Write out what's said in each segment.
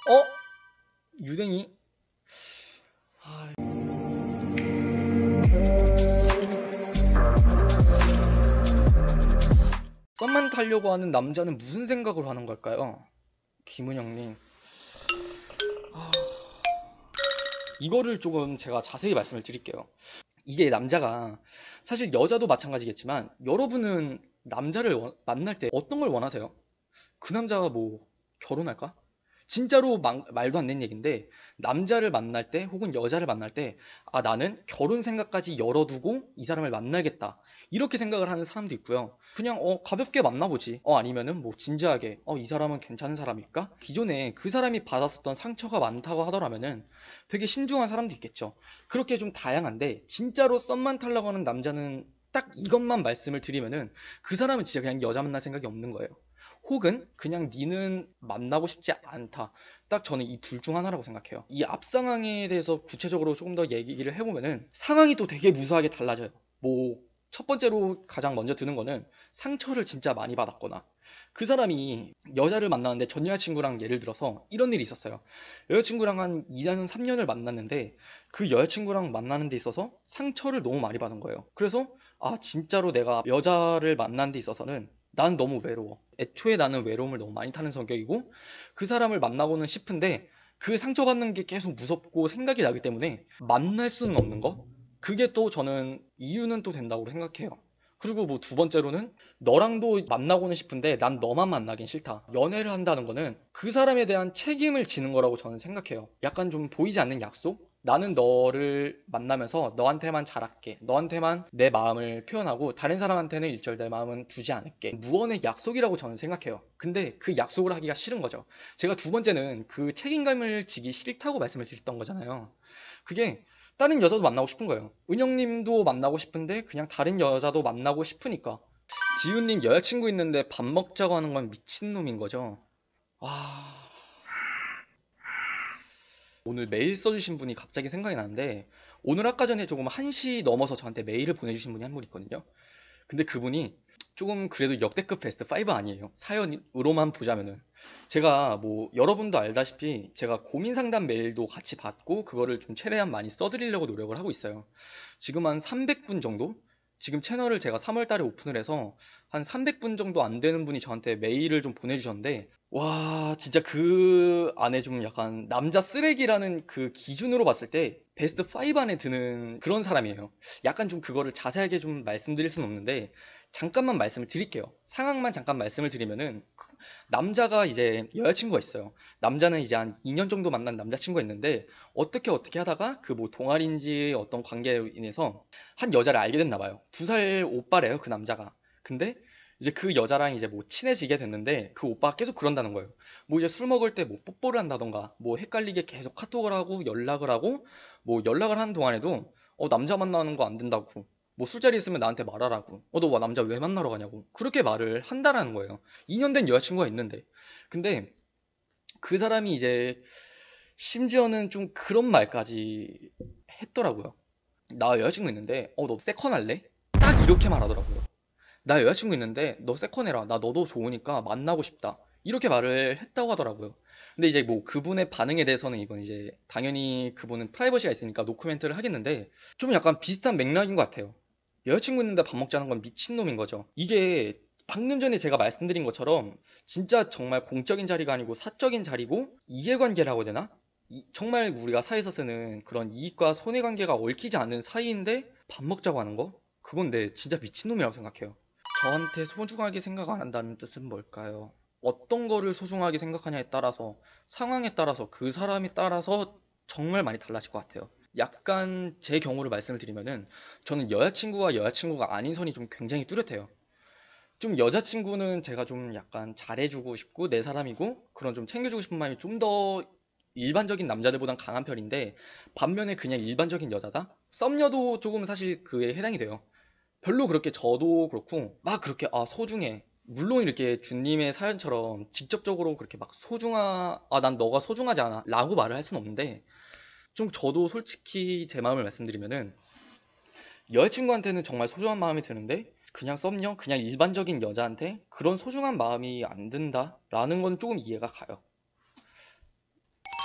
어? 유댕이? 아, 썸만 타려고 하는 남자는 무슨 생각으로 하는 걸까요? 김은영님. 아, 이거를 조금 제가 자세히 말씀을 드릴게요. 이게 남자가 사실 여자도 마찬가지겠지만 여러분은 남자를 만날 때 어떤 걸 원하세요? 그 남자가 뭐 결혼할까? 진짜로 말도 안 되는 얘기인데 남자를 만날 때 혹은 여자를 만날 때 아, 나는 결혼 생각까지 열어두고 이 사람을 만나겠다 이렇게 생각을 하는 사람도 있고요. 그냥 가볍게 만나보지. 아니면은 뭐 진지하게 이 사람은 괜찮은 사람일까? 기존에 그 사람이 받았었던 상처가 많다고 하더라면은 되게 신중한 사람도 있겠죠. 그렇게 좀 다양한데 진짜로 썸만 타려고 하는 남자는 딱 이것만 말씀을 드리면은 그 사람은 진짜 그냥 여자 만날 생각이 없는 거예요. 혹은 그냥 니는 만나고 싶지 않다. 딱 저는 이 둘 중 하나라고 생각해요. 이 앞 상황에 대해서 구체적으로 조금 더 얘기를 해보면은 상황이 또 되게 무수하게 달라져요. 뭐 첫 번째로 가장 먼저 드는 거는 상처를 진짜 많이 받았거나 그 사람이 여자를 만나는데 전 여자친구랑 예를 들어서 이런 일이 있었어요. 여자친구랑 한 2년, 3년을 만났는데 그 여자친구랑 만나는 데 있어서 상처를 너무 많이 받은 거예요. 그래서 아, 진짜로 내가 여자를 만나는 데 있어서는 난 너무 외로워. 애초에 나는 외로움을 너무 많이 타는 성격이고 그 사람을 만나고는 싶은데 그 상처받는 게 계속 무섭고 생각이 나기 때문에 만날 수는 없는 거? 그게 또 저는 이유는 또 된다고 생각해요. 그리고 뭐 두 번째로는 너랑도 만나고는 싶은데 난 너만 만나긴 싫다. 연애를 한다는 거는 그 사람에 대한 책임을 지는 거라고 저는 생각해요. 약간 좀 보이지 않는 약속? 나는 너를 만나면서 너한테만 잘할게. 너한테만 내 마음을 표현하고 다른 사람한테는 일절 내 마음은 두지 않을게. 무언의 약속이라고 저는 생각해요. 근데 그 약속을 하기가 싫은 거죠. 제가 두 번째는 그 책임감을 지기 싫다고 말씀을 드렸던 거잖아요. 그게 다른 여자도 만나고 싶은 거예요. 은영님도 만나고 싶은데 그냥 다른 여자도 만나고 싶으니까. 지훈님 여자친구 있는데 밥 먹자고 하는 건 미친놈인 거죠. 와, 오늘 메일 써주신 분이 갑자기 생각이 나는데 오늘 아까 전에 조금 1시 넘어서 저한테 메일을 보내주신 분이 한 분 있거든요. 근데 그분이 조금 그래도 역대급 베스트 5 아니에요. 사연으로만 보자면은. 제가 뭐 여러분도 알다시피 제가 고민 상담 메일도 같이 받고 그거를 좀 최대한 많이 써드리려고 노력을 하고 있어요. 지금 한 300분 정도? 지금 채널을 제가 3월 달에 오픈을 해서 한 300분 정도 안 되는 분이 저한테 메일을 좀 보내주셨는데 와, 진짜 그 안에 좀 약간 남자 쓰레기라는 그 기준으로 봤을 때 베스트 5 안에 드는 그런 사람이에요. 약간 좀 그거를 자세하게 좀 말씀드릴 수는 없는데 잠깐만 말씀을 드릴게요. 상황만 잠깐 말씀을 드리면은 남자가 이제 여자친구가 있어요. 남자는 이제 한 2년 정도 만난 남자친구가 있는데 어떻게 하다가 그 뭐 동아리인지 어떤 관계로 인해서 한 여자를 알게 됐나 봐요. 2살 오빠래요, 그 남자가. 근데 이제 그 여자랑 이제 뭐 친해지게 됐는데 그 오빠가 계속 그런다는 거예요. 뭐 이제 술 먹을 때 뭐 뽀뽀를 한다던가 뭐 헷갈리게 계속 카톡을 하고 연락을 하고 뭐 연락을 하는 동안에도 남자 만나는 거 안 된다고 뭐 술자리 있으면 나한테 말하라고 너 남자 왜 만나러 가냐고 그렇게 말을 한다라는 거예요. 2년 된 여자친구가 있는데 근데 그 사람이 이제 심지어는 좀 그런 말까지 했더라고요. 나 여자친구 있는데 너 세컨 할래? 딱 이렇게 말하더라고요. 나 여자친구 있는데 너 세컨해라. 나 너도 좋으니까 만나고 싶다. 이렇게 말을 했다고 하더라고요. 근데 이제 뭐 그분의 반응에 대해서는 이건 이제 당연히 그분은 프라이버시가 있으니까 노코멘트를 하겠는데 좀 약간 비슷한 맥락인 것 같아요. 여자친구 있는데 밥 먹자는 건 미친놈인 거죠. 이게 방금 전에 제가 말씀드린 것처럼 진짜 정말 공적인 자리가 아니고 사적인 자리고 이해관계라고 해야 되나? 정말 우리가 사회에서 쓰는 그런 이익과 손해관계가 얽히지 않는 사이인데 밥 먹자고 하는 거? 그건 내 진짜 미친놈이라고 생각해요. 저한테 소중하게 생각 안 한다는 뜻은 뭘까요? 어떤 거를 소중하게 생각하냐에 따라서 상황에 따라서 그 사람에 따라서 정말 많이 달라질 것 같아요. 약간 제 경우를 말씀을 드리면은 저는 여자친구와 여자친구가 아닌 선이 좀 굉장히 뚜렷해요. 좀 여자친구는 제가 좀 약간 잘해주고 싶고 내 사람이고 그런 좀 챙겨주고 싶은 마음이 좀 더 일반적인 남자들보단 강한 편인데 반면에 그냥 일반적인 여자다? 썸녀도 조금 사실 그에 해당이 돼요. 별로 그렇게 저도 그렇고 막 그렇게 소중해. 물론 이렇게 준님의 사연처럼 직접적으로 그렇게 막 난 너가 소중하지 않아 라고 말을 할 수는 없는데 좀 저도 솔직히 제 마음을 말씀드리면은 여자친구한테는 정말 소중한 마음이 드는데 그냥 썸녀? 그냥 일반적인 여자한테 그런 소중한 마음이 안 든다라는 건 조금 이해가 가요.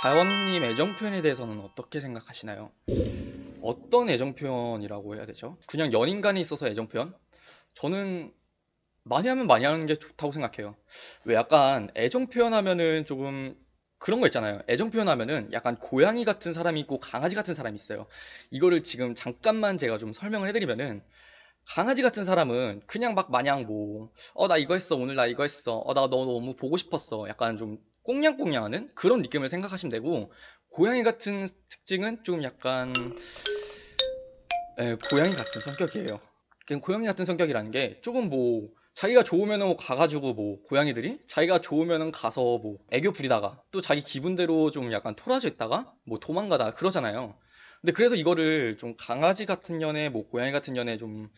다원님 애정 표현에 대해서는 어떻게 생각하시나요? 어떤 애정 표현이라고 해야 되죠? 그냥 연인 간에 있어서 애정 표현? 저는 많이 하면 많이 하는 게 좋다고 생각해요. 왜 약간 애정 표현하면은 조금 그런 거 있잖아요. 애정 표현하면은 약간 고양이 같은 사람이 있고 강아지 같은 사람이 있어요. 이거를 지금 잠깐만 제가 좀 설명을 해드리면은 강아지 같은 사람은 그냥 막 마냥 뭐, 나 이거 했어. 오늘 나 이거 했어. 나 너 너무 보고 싶었어. 약간 좀 꽁냥꽁냥하는 그런 느낌을 생각하시면 되고, 고양이 같은 특징은 좀 약간, 고양이 같은 성격이에요. 그냥 고양이 같은 성격이라는 게 조금 뭐, 자기가 좋으면은 뭐 가가지고 뭐, 고양이들이 자기가 좋으면은 가서 뭐, 애교 부리다가 또 자기 기분대로 좀 약간 토라져 있다가 뭐 도망가다 그러잖아요. 근데 그래서 이거를 좀 강아지 같은 년에 뭐 고양이 같은 년에 좀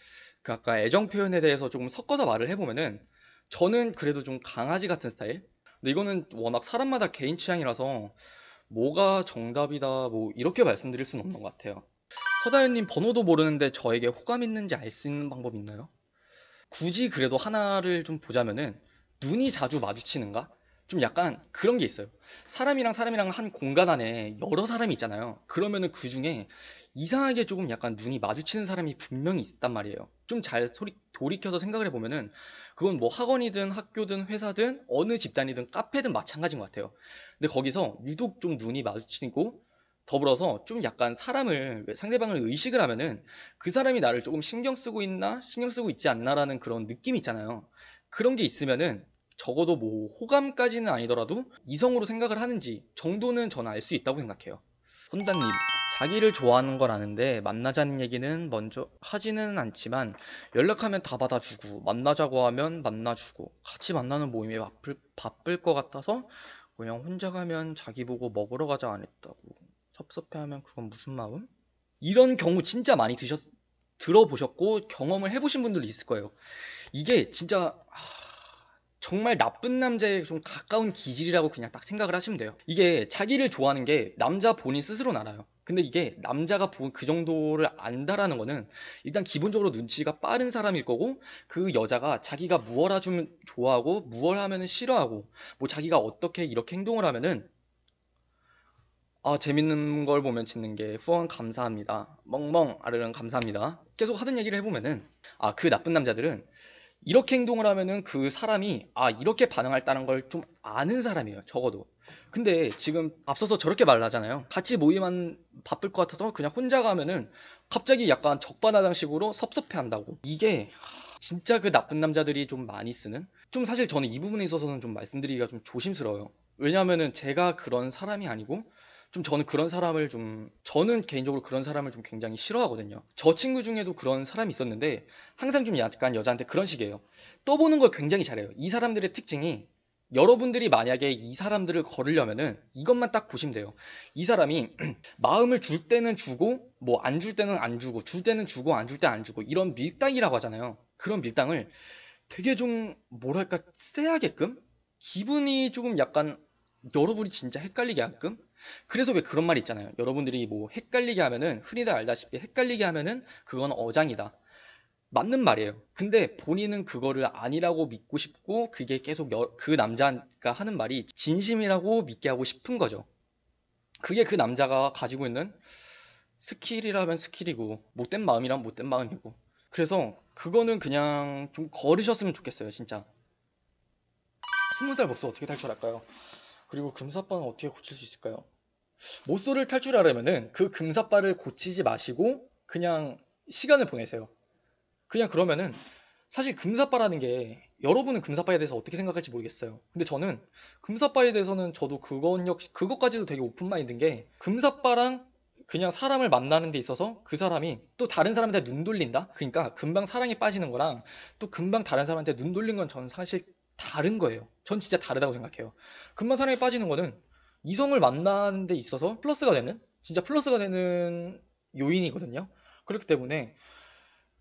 그 아까 애정 표현에 대해서 조금 섞어서 말을 해보면은 저는 그래도 좀 강아지 같은 스타일? 근데 이거는 워낙 사람마다 개인 취향이라서 뭐가 정답이다 뭐 이렇게 말씀드릴 수는 없는 것 같아요. 서다현님 번호도 모르는데 저에게 호감 있는지 알 수 있는 방법 있나요? 굳이 그래도 하나를 좀 보자면은 눈이 자주 마주치는가? 좀 약간 그런 게 있어요. 사람이랑 사람이랑 한 공간 안에 여러 사람이 있잖아요. 그러면은 그 중에 이상하게 조금 약간 눈이 마주치는 사람이 분명히 있단 말이에요. 좀 잘 돌이켜서 생각을 해보면은 그건 뭐 학원이든 학교든 회사든 어느 집단이든 카페든 마찬가지인 것 같아요. 근데 거기서 유독 좀 눈이 마주치고 더불어서 좀 약간 사람을 상대방을 의식을 하면은 그 사람이 나를 조금 신경 쓰고 있나 신경 쓰고 있지 않나라는 그런 느낌이 있잖아요. 그런 게 있으면은 적어도 뭐 호감까지는 아니더라도 이성으로 생각을 하는지 정도는 저는 알 수 있다고 생각해요. 선장님, 자기를 좋아하는 걸 아는데 만나자는 얘기는 먼저 하지는 않지만 연락하면 다 받아주고 만나자고 하면 만나주고 같이 만나는 모임에 바쁠 것 같아서 그냥 혼자 가면 자기 보고 먹으러 가자 안 했다고 섭섭해하면 그건 무슨 마음? 이런 경우 진짜 많이 들어보셨고 경험을 해보신 분들도 있을 거예요. 이게 진짜 정말 나쁜 남자에 좀 가까운 기질이라고 그냥 딱 생각을 하시면 돼요. 이게 자기를 좋아하는 게 남자 본인 스스로는 알아요. 근데 이게 남자가 그 정도를 안다라는 거는 일단 기본적으로 눈치가 빠른 사람일 거고 그 여자가 자기가 무얼 해주면 좋아하고 무얼 하면은 싫어하고 뭐 자기가 어떻게 이렇게 행동을 하면은 재밌는 걸 보면 짓는 게 후원 감사합니다. 멍멍 아르릉 감사합니다. 계속 하던 얘기를 해보면은 그 나쁜 남자들은 이렇게 행동을 하면은 그 사람이 이렇게 반응할다는 걸 좀 아는 사람이에요. 적어도. 근데 지금 앞서서 저렇게 말을 하잖아요. 같이 모이만 바쁠 것 같아서 그냥 혼자 가면은 갑자기 약간 적반하장식으로 섭섭해한다고. 이게 진짜 그 나쁜 남자들이 좀 많이 쓰는? 좀 사실 저는 이 부분에 있어서는 좀 말씀드리기가 좀 조심스러워요. 왜냐하면은 제가 그런 사람이 아니고 좀 저는 그런 사람을 저는 개인적으로 그런 사람을 좀 굉장히 싫어하거든요. 저 친구 중에도 그런 사람이 있었는데 항상 좀 약간 여자한테 그런 식이에요. 떠보는 걸 굉장히 잘해요. 이 사람들의 특징이 여러분들이 만약에 이 사람들을 거르려면은 이것만 딱 보시면 돼요. 이 사람이 마음을 줄 때는 주고 뭐 안 줄 때는 안 주고 줄 때는 주고 안 줄 때 안 주고 이런 밀당이라고 하잖아요. 그런 밀당을 되게 좀 뭐랄까 쎄하게끔 기분이 조금 약간 여러분이 진짜 헷갈리게 하게끔 그래서 왜 그런 말이 있잖아요. 여러분들이 뭐 헷갈리게 하면은 흔히들 알다시피 헷갈리게 하면은 그건 어장이다. 맞는 말이에요. 근데 본인은 그거를 아니라고 믿고 싶고 그게 계속 그 남자가 하는 말이 진심이라고 믿게 하고 싶은 거죠. 그게 그 남자가 가지고 있는 스킬이라면 스킬이고 못된 마음이라면 못된 마음이고 그래서 그거는 그냥 좀 거르셨으면 좋겠어요. 진짜 20살 못써 어떻게 탈출할까요? 그리고 금사빠는 어떻게 고칠 수 있을까요? 모쏠을 탈출하려면은 그 금사빠를 고치지 마시고 그냥 시간을 보내세요. 그냥 그러면은 사실 금사빠라는 게 여러분은 금사빠에 대해서 어떻게 생각할지 모르겠어요. 근데 저는 금사빠에 대해서는 저도 그것까지도 되게 오픈마인드인 게 금사빠랑 그냥 사람을 만나는 데 있어서 그 사람이 또 다른 사람한테 눈 돌린다? 그러니까 금방 사랑에 빠지는 거랑 또 금방 다른 사람한테 눈 돌린 건 저는 사실 다른 거예요. 전 진짜 다르다고 생각해요. 금방 사랑에 빠지는 거는 이성을 만나는 데 있어서 플러스가 되는 진짜 플러스가 되는 요인이거든요. 그렇기 때문에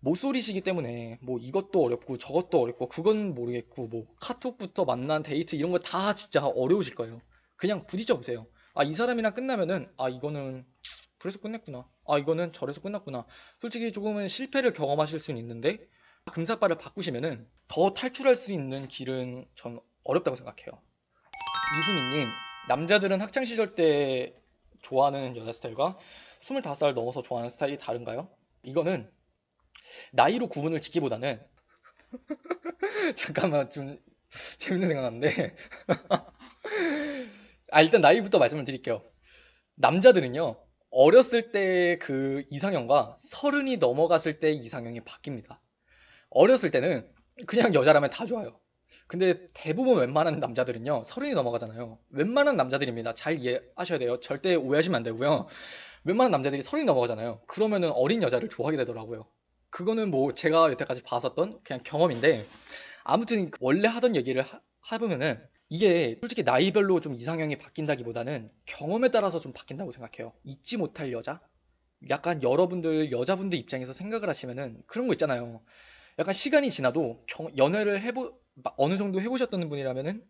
모쏠이시기 때문에 뭐 이것도 어렵고 저것도 어렵고 그건 모르겠고 뭐 카톡부터 만난 데이트 이런 거 다 진짜 어려우실 거예요. 그냥 부딪혀 보세요. 이 사람이랑 끝나면은 이거는 그래서 끝냈구나. 이거는 저래서 끝났구나. 솔직히 조금은 실패를 경험하실 수는 있는데 금사빠를 바꾸시면은 더 탈출할 수 있는 길은 전 어렵다고 생각해요. 이수민님, 남자들은 학창 시절 때 좋아하는 여자 스타일과 25살 넘어서 좋아하는 스타일이 다른가요? 이거는 나이로 구분을 짓기보다는 잠깐만 좀 재밌는 생각 났는데 일단 나이부터 말씀을 드릴게요. 남자들은요 어렸을 때 그 이상형과 서른이 넘어갔을 때 이상형이 바뀝니다. 어렸을 때는 그냥 여자라면 다 좋아요. 근데 대부분 웬만한 남자들은요 서른이 넘어가잖아요. 웬만한 남자들입니다. 잘 이해하셔야 돼요. 절대 오해하시면 안 되고요. 웬만한 남자들이 서른이 넘어가잖아요. 그러면은 어린 여자를 좋아하게 되더라고요. 그거는 뭐 제가 여태까지 봤었던 그냥 경험인데, 아무튼 원래 하던 얘기를 해보면은 이게 솔직히 나이별로 좀 이상형이 바뀐다기보다는 경험에 따라서 좀 바뀐다고 생각해요. 잊지 못할 여자? 약간 여러분들 여자분들 입장에서 생각을 하시면은 그런 거 있잖아요. 약간 시간이 지나도 연애를 어느 정도 해보셨던 분이라면은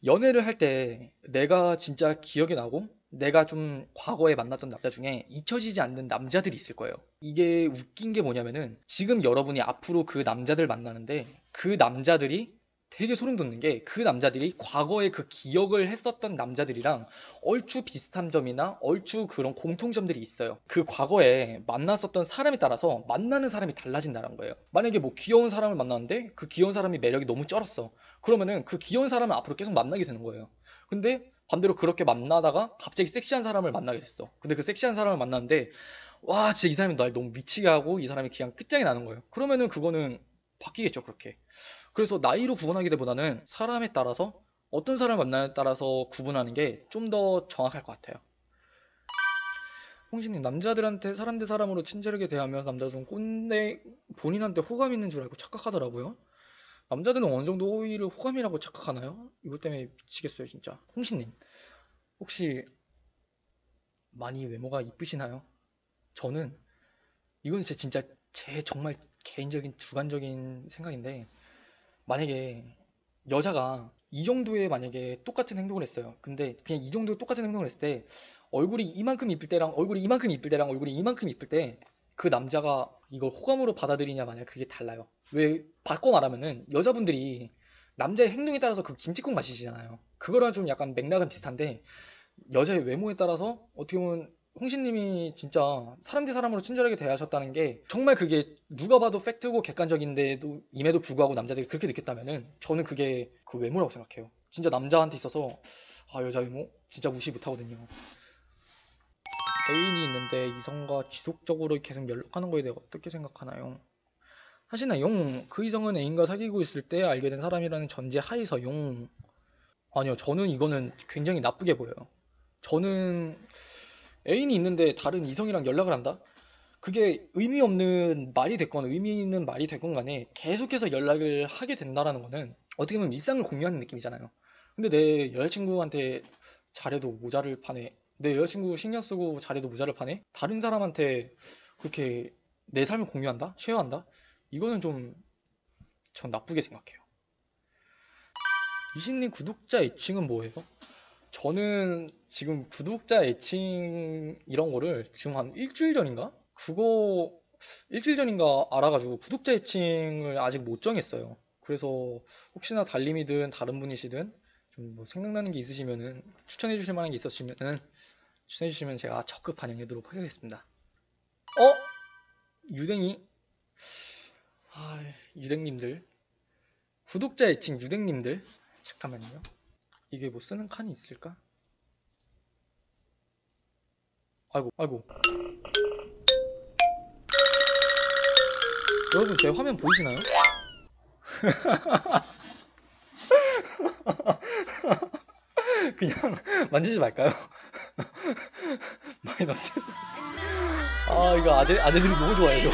연애를 할 때 내가 진짜 기억이 나고 내가 좀 과거에 만났던 남자 중에 잊혀지지 않는 남자들이 있을 거예요. 이게 웃긴 게 뭐냐면은 지금 여러분이 앞으로 그 남자들 만나는데 그 남자들이 되게 소름 돋는 게 그 남자들이 과거에 그 기억을 했었던 남자들이랑 얼추 비슷한 점이나 얼추 그런 공통점들이 있어요. 그 과거에 만났었던 사람에 따라서 만나는 사람이 달라진다는 거예요. 만약에 뭐 귀여운 사람을 만났는데 그 귀여운 사람이 매력이 너무 쩔었어. 그러면은 그 귀여운 사람은 앞으로 계속 만나게 되는 거예요. 근데 반대로 그렇게 만나다가 갑자기 섹시한 사람을 만나게 됐어. 근데 그 섹시한 사람을 만났는데 와 진짜 이 사람이 날 너무 미치게 하고 이 사람이 그냥 끝장이 나는 거예요. 그러면은 그거는 바뀌겠죠 그렇게. 그래서 나이로 구분하기 보다는 사람에 따라서 어떤 사람을 만나냐에 따라서 구분하는 게 좀 더 정확할 것 같아요. 홍신님, 남자들한테 사람 대 사람으로 친절하게 대하면 남자 좀 꼰대, 본인한테 호감 있는 줄 알고 착각하더라고요. 남자들은 어느 정도 오히려 호감이라고 착각하나요? 이것 때문에 미치겠어요 진짜. 홍신님, 혹시 많이 외모가 이쁘시나요? 저는 이건 진짜 제 정말 개인적인 주관적인 생각인데, 만약에 여자가 이 정도의 만약에 똑같은 행동을 했어요. 근데 그냥 이 정도의 똑같은 행동을 했을 때 얼굴이 이만큼 이쁠 때랑 얼굴이 이만큼 이쁠 때랑 얼굴이 이만큼 이쁠 때 그 남자가 이걸 호감으로 받아들이냐 마냐 그게 달라요. 왜 바꿔 말하면은 여자분들이 남자의 행동에 따라서 그 김치국 마시잖아요. 그거랑 좀 약간 맥락은 비슷한데 여자의 외모에 따라서 어떻게 보면 홍신님이 진짜 사람 대 사람으로 친절하게 대하셨다는 게 정말 그게 누가 봐도 팩트고 객관적인데도 임에도 불구하고 남자들이 그렇게 느꼈다면은 저는 그게 그 외모라고 생각해요. 진짜 남자한테 있어서 여자 외모 진짜 무시 못하거든요. 애인이 있는데 이성과 지속적으로 계속 연락하는 거에 대해 어떻게 생각하나요? 하시나요? 그 이성은 애인과 사귀고 있을 때 알게 된 사람이라는 전제 하에서요. 아니요, 저는 이거는 굉장히 나쁘게 보여요. 저는 애인이 있는데 다른 이성이랑 연락을 한다? 그게 의미 없는 말이 됐건 의미 있는 말이 됐건 간에 계속해서 연락을 하게 된다라는 거는 어떻게 보면 일상을 공유하는 느낌이잖아요. 근데 내 여자친구한테 잘해도 모자를 파네. 내 여자친구 신경 쓰고 잘해도 모자를 파네? 다른 사람한테 그렇게 내 삶을 공유한다? 쉐어한다? 이거는 좀 전 나쁘게 생각해요. 이신님 구독자 애칭은 뭐예요? 저는 지금 구독자 애칭 이런 거를 지금 한 일주일 전인가? 그거 일주일 전인가 알아가지고 구독자 애칭을 아직 못 정했어요. 그래서 혹시나 달님이든 다른 분이시든 좀 뭐 생각나는 게 있으시면은 추천해 주실 만한 게 있으시면은 추천해 주시면 제가 적극 반영하도록 하겠습니다. 유댕이? 유댕님들. 구독자 애칭 유댕님들. 잠깐만요. 이게 뭐 쓰는 칸이 있을까? 아이고. 여러분 제 화면 보이시나요? 그냥 만지지 말까요? 마이너스. 이거 아재들이 너무 좋아해요.